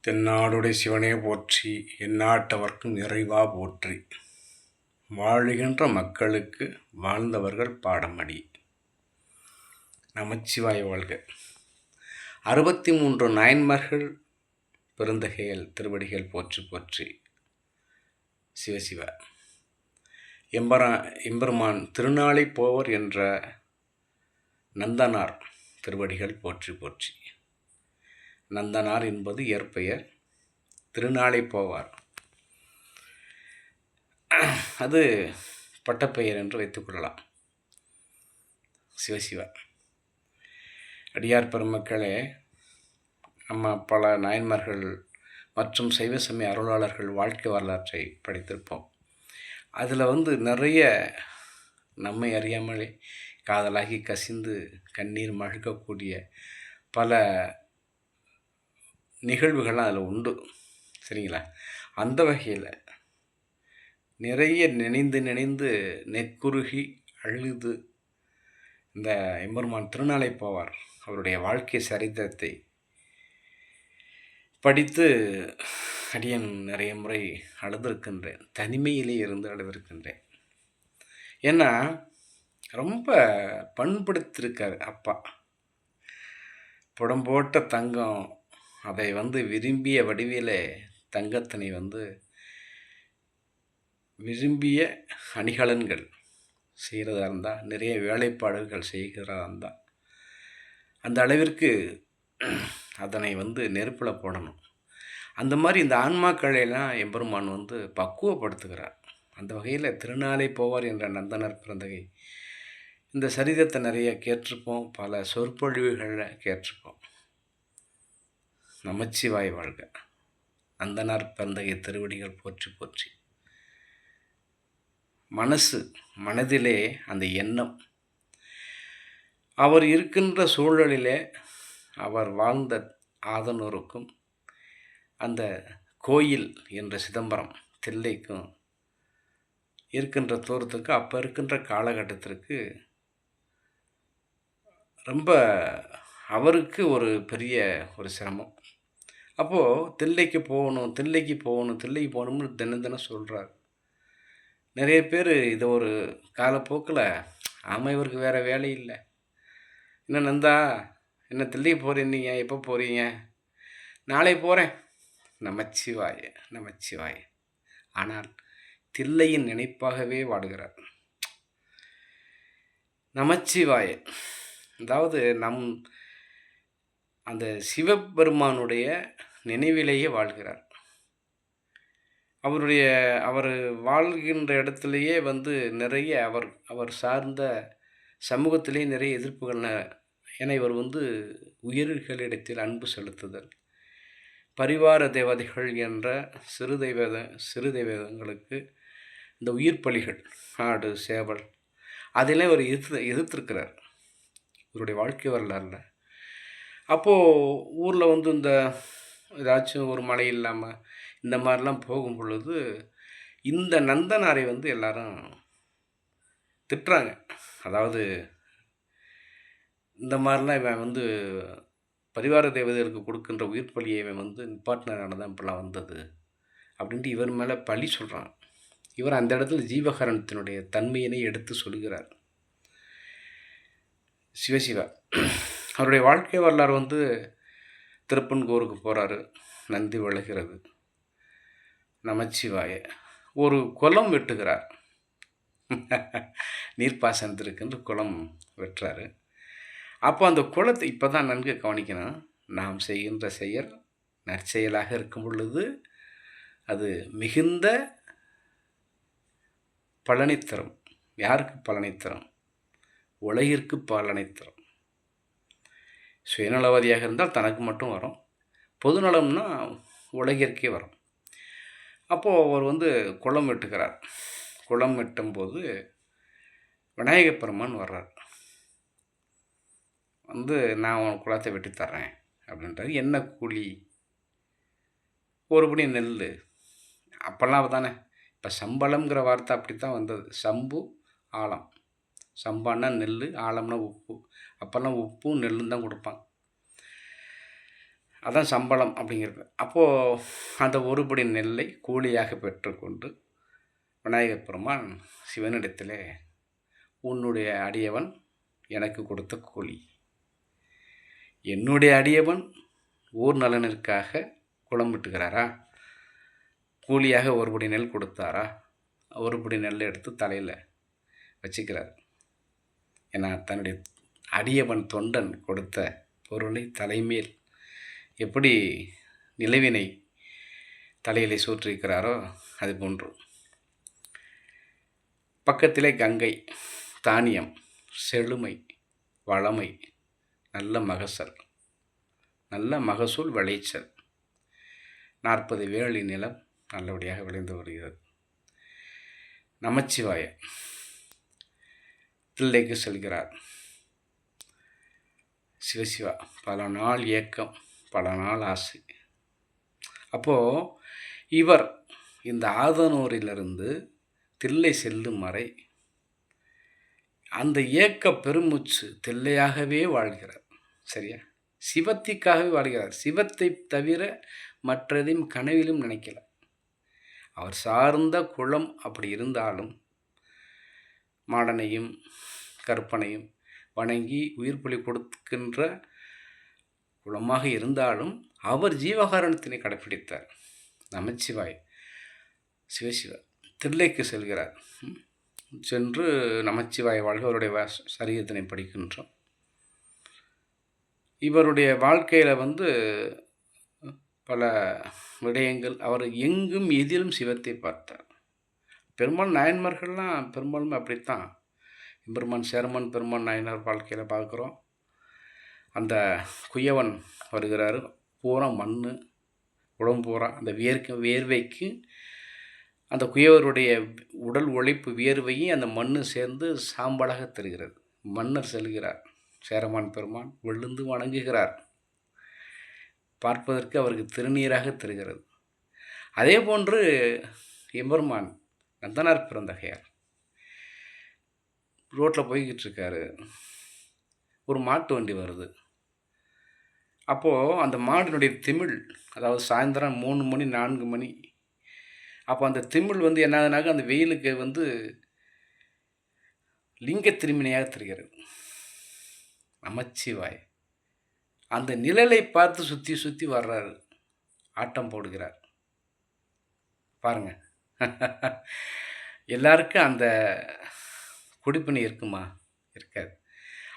தென்னாடுடைய சிவனே போற்றி, எந்நாட்டவர்க்கும் இறைவா போற்றி. வாழுகின்ற மக்களுக்கு வாழ்ந்தவர்கள் பாடமடி. நமச்சிவாய வாழ்க. 63 நாயன்மார்கள் பெருந்தகைகள் திருவடிகள் போற்றி போற்றி. சிவசிவ. எம்பெருமான் திருநாளை போவர் என்ற நந்தனார் திருவடிகள் போற்றி போற்றி. நந்தனார் என்பது இயற்பெயர், திருநாளை போவார் அது பட்டப்பெயர் என்று வைத்துக்கொள்ளலாம். சிவசிவ. அடியார் பெருமக்களே, நம்ம பல நாயன்மார்கள் மற்றும் சைவ சமய அருளாளர்கள் வாழ்க்கை வரலாற்றை படித்திருப்போம். அதில் நிறைய நம்மை அறியாமலே காதலாகி கசிந்து கண்ணீர் மழுக்கக்கூடிய பல நிகழ்வுகள்லாம் அதில் உண்டு. சரிங்களா? அந்த வகையில் நிறைய நினைந்து நெக்குருகி அழுது இந்த எம்பெருமான் திருநாளை போவார் அவருடைய வாழ்க்கை சரித்திரத்தை படித்து அடியன் நிறைய முறை அழுதிருக்கின்றேன். தனிமையிலே இருந்து அழுதிருக்கின்றேன். ஏன்னா ரொம்ப பண்படுத்திருக்கார் அப்பா. புடம்போட்ட தங்கம், அதை விரும்பிய வடிவிலே தங்கத்தினை விரும்பிய அணிகலன்கள் செய்கிறதா இருந்தால், நிறைய வேலைப்பாடுகள் செய்கிறதா இருந்தால், அந்த அளவிற்கு அதனை நெருப்பில் போடணும். அந்த மாதிரி இந்த ஆன்மாக்களையெல்லாம் எம்பெருமான் பக்குவப்படுத்துகிறார். அந்த வகையில் திருநாளை போவார் என்ற நந்தனர் பிறந்தகை இந்த சரிதத்தை நிறைய கேட்டிருப்போம், பல சொற்பொழிவுகளில் கேட்டிருப்போம். நமச்சிவாய் வாழ்க. நந்தனார் பிறந்தகை திருவடிகள் போற்றி போற்றி. மனதிலே அந்த எண்ணம், அவர் இருக்கின்ற சூழலிலே அவர் வாழ்ந்த ஆதனூருக்கும் அந்த கோயில் என்ற சிதம்பரம் தில்லைக்கும் இருக்கின்ற தூரத்துக்கு, அப்போ இருக்கின்ற காலகட்டத்திற்கு ரொம்ப அவருக்கு ஒரு பெரிய ஒரு சிரமம். அப்போது தில்லைக்கு போகணும்னு தினம் சொல்கிறார். நிறைய பேர் இதை ஒரு காலப்போக்கில், ஆமாம் இவருக்கு வேறு வேலை இல்லை, என்ன நந்தா என்ன தில்லைக்கு போகிறீங்க, எப்போ போகிறீங்க, நாளை போகிறேன், நமச்சிவாய. ஆனால் தில்லையின் நினைப்பாகவே வாடுகிறார். நமச்சிவாய. அதாவது அந்த சிவபெருமானுடைய நினைவிலேயே வாழ்கிறார். அவர் வாழ்கின்ற இடத்துலையே நிறைய அவர் சார்ந்த சமூகத்திலே நிறைய எதிர்ப்புகள். ஏன்னா இவர் உயிர்களிடத்தில் அன்பு செலுத்துதல், பரிவார தேவதைகள் என்ற சிறு தெய்வங்களுக்கு இந்த உயிர் பலிகள், ஆடு சேவல், அதெல்லாம் இவர் எதிர்த்திருக்கிறார் இவருடைய வாழ்க்கை வரலாறுல. அப்போது ஊரில் இந்த ஏதாச்சும் ஒரு மழை இல்லாமல் இந்த மாதிரிலாம் போகும் பொழுது இந்த நந்தனாரை எல்லாரும் திட்டுறாங்க. அதாவது இந்த மாதிரிலாம் இவன் பரிவார தேவதைகளுக்கு கொடுக்கின்ற உயிர் பலியை இவன் நிப்பாட்டினால தான் இப்படிலாம் வந்தது அப்படின்ட்டு இவர் மேலே பழி சொல்கிறான். இவர் அந்த இடத்துல ஜீவகரணத்தினுடைய தன்மையினை எடுத்து சொல்கிறார். சிவசிவா. அவருடைய வாழ்க்கை வரலாறு திருப்பன்கூருக்கு போகிறாரு, நந்தி விழுகிறது. நமச்சிவாய. ஒரு குளம் வெட்டுகிறார். நீர்ப்பாசனத்திற்கு குளம் வெட்டுறாரு. அப்போ அந்த குளத்தை இப்போ தான் நன்கு கவனிக்கணும். நாம் செய்கின்ற செயல் நற்செயலாக இருக்கும் பொழுது அது மிகுந்த பலனை தரும். யாருக்கு பலனை தரும்? உலகிற்கு பலனை தரும். சுயநலவாதியாக இருந்தால் தனக்கு மட்டும் வரும், பொதுநலம்னா உலகிற்கே வரும். அப்போது அவர் குளம் வெட்டுகிறார். குளம் வெட்டும்போது விநாயக பெருமான் வர்றார். நான் உன் குளத்தை வெட்டி தர்றேன் அப்படின்றார். என்ன கூலி? ஒருபடி நெல். அப்போல்லாம் தானே, இப்போ சம்பளம்ங்கிற வார்த்தை அப்படி தான் வந்தது. சம்பு ஆழம். சம்பான்னா நெல், ஆழம்னா உப்பு. அப்போல்லாம் உப்பும் நெல்லும் தான் கொடுப்பாங்க. அதான் சம்பளம் அப்படிங்கிறது. அப்போது அந்த ஒருபடி நெல்லை கூலியாக பெற்றுக்கொண்டு விநாயகப் பெருமான் சிவனிடத்திலே, உன்னுடைய அடியவன் எனக்கு கொடுத்த கூலி, என்னுடைய அடியவன் ஊர் நலனிற்காக குளம் வெட்டுகிறாரா, கூலியாக ஒருபடி நெல் கொடுத்தாரா, ஒருபடி நெல்லை எடுத்து தலையில் வச்சுக்கிறார். ஏன்னா தன்னுடைய அடியவன் தொண்டன் கொடுத்த பொருளை தலைமேல் எப்படி நிலவினை தலையிலே சூற்றிருக்கிறாரோ அது போன்று. பக்கத்திலே கங்கை, தானியம், செழுமை, வளமை, நல்ல மகசூல் விளைச்சல், 40 வேலி நிலம் நல்லபடியாக விளைந்து வருகிறது. நமச்சிவாய தில்லைக்கு செல்கிறார். சிவசிவா, பல நாள் ஏக்கம், பல நாள் ஆசை. அப்போது இவர் இந்த ஆதனூரிலிருந்து தில்லை செல்லும் வரை அந்த ஏக்க பெருமூச்சு தில்லையாகவே வாழ்கிறார். சரியா? சிவத்திற்காகவே வாழ்கிறார். சிவத்தை தவிர மற்றதையும் கனவிலும் நினைக்கல. அவர் சார்ந்த குலம் அப்படி இருந்தாலும் மாடனையும் கற்பனையும் வணங்கி உயிர் பலி கொடுக்கின்ற குலமாக இருந்தாலும் அவர் ஜீவகாரணத்தினை கடைப்பிடித்தார். நமச்சிவாய் சிவசிவா தில்லைக்கு செல்கிறார். சென்று நமச்சிவாய் வாழ்க அவருடைய சரீரத்தினை படிக்கின்றோம். இவருடைய வாழ்க்கையில் பல விடயங்கள், அவர் எங்கும் எதிலும் சிவத்தை பார்த்தார். பெருமாள் நாயன்மார்கள்லாம் பெரும்பாலுமே அப்படித்தான். பெருமான் சேரமான் பெருமான் நாயனார் வாழ்க்கையில் பார்க்குறோம். அந்த குயவன் வருகிறாரு, பூரா மண் உடம்பு பூரா அந்த வேர்வைக்கு அந்த குயவருடைய உடல் உழைப்பு வியர்வையும் அந்த மண் சேர்ந்து சாம்பலாக தெரிகிறது. மன்னர் செல்கிறார், சேரமான் பெருமான் விழுந்து வணங்குகிறார். பார்ப்பதற்கு அவருக்கு திருநீராக தெரிகிறது. அதே போன்று எம்பெருமான் நந்தனார் பிறந்தகையார் ரோட்டில் போய்கிட்டு இருக்காரு. ஒரு மாட்டு வண்டி வருது. அப்போது அந்த மாடினுடைய திமிழ், அதாவது சாயந்தரம் 3 மணி 4 மணி, அப்போ அந்த திமிழ் என்னாகுனாக்க அந்த வெயிலுக்கு லிங்க திருமணியாக தெரிகிறது. நமச்சிவாய் அந்த நிழலை பார்த்து சுற்றி சுற்றி வர்றாரு, ஆட்டம் போடுகிறார். பாருங்க, எல்லாருக்கும் அந்த குடிப்பினை இருக்குமா? இருக்காது.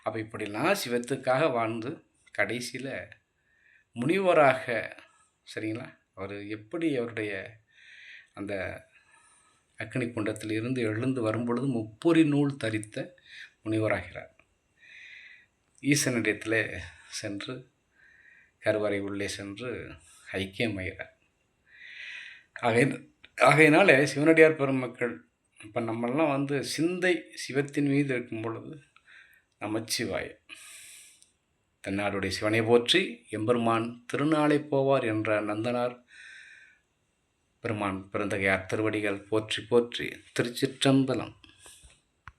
அப்போ இப்படிலாம் சிவத்துக்காக வாழ்ந்து கடைசியில் முனிவராக, சரிங்களா, அவர் எப்படி அவருடைய அந்த அக்னி குண்டத்தில் இருந்து எழுந்து வரும்பொழுது முப்புரி நூல் தரித்த முனிவராகிறார். ஈசனிடத்தில் சென்று கருவறை உள்ளே சென்று ஐக்கியமாகிறார். ஆகையினால சிவனடியார் பெருமக்கள் இப்போ நம்மெல்லாம் சிந்தை சிவத்தின் மீது இருக்கும் பொழுது நமச்சிவாய் தென்னாடுடைய சிவனை போற்றி எம்பெருமான் திருநாளை போவார் என்ற நந்தனார் பெருமான் பிறந்தகையார் திருவடிகள் போற்றி போற்றி. திருச்சிற்றம்பலம்.